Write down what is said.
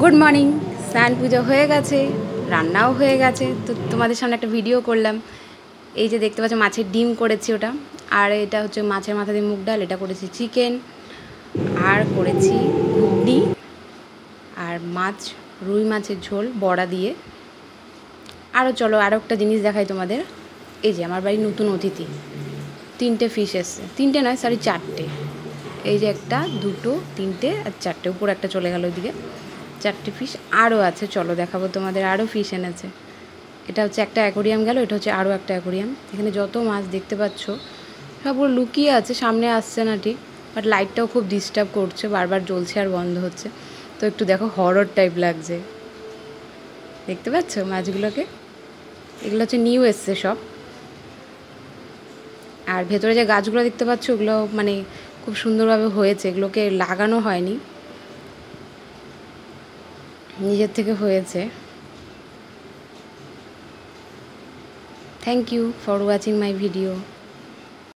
Good morning. স্নান পুজো হয়ে গেছে, রান্নাও হয়ে গেছে, তো তোমাদের সামনে একটা ভিডিও করলাম। এই যে দেখতে পাচ্ছ মাছের ডিম করেছি ওটা, আর এটা হচ্ছে মাছের মাথা দিয়ে মুগ ডাল, এটা করেছি চিকেন, আর করেছি ঘুগনি আর মাছ, রুই মাছের ঝোল বড়া দিয়ে। আরও চলো আরও একটা জিনিস দেখাই তোমাদের। এই যে আমার বাড়ির নতুন অতিথি, 3টে ফিশ এসছে, 3টে নয় সরি 4টে। এই যে একটা, দুটো, 3টে আর 4টে, উপর একটা চলে গেল ওইদিকে। 4টে ফিশ আরও আছে, চলো দেখাবো তোমাদের। আরও ফিশ এনেছে। এটা হচ্ছে একটা অ্যাকোরিয়াম গেল, এটা হচ্ছে আরও একটা অ্যাকোরিয়াম। এখানে যত মাছ দেখতে পাচ্ছ সবগুলো লুকিয়ে আছে, সামনে আসছে না ঠিক, বাট লাইটটাও খুব ডিস্টার্ব করছে, বারবার জ্বলছে আর বন্ধ হচ্ছে, তো একটু দেখো হরর টাইপ লাগছে। দেখতে পাচ্ছ মাছগুলোকে? এগুলো হচ্ছে নিউ এসছে সব। আর ভেতরে যে গাছগুলো দেখতে পাচ্ছ ওগুলো মানে খুব সুন্দরভাবে হয়েছে, এগুলোকে লাগানো হয়নি, নিজের থেকে হয়েছে। Thank you for watching my video.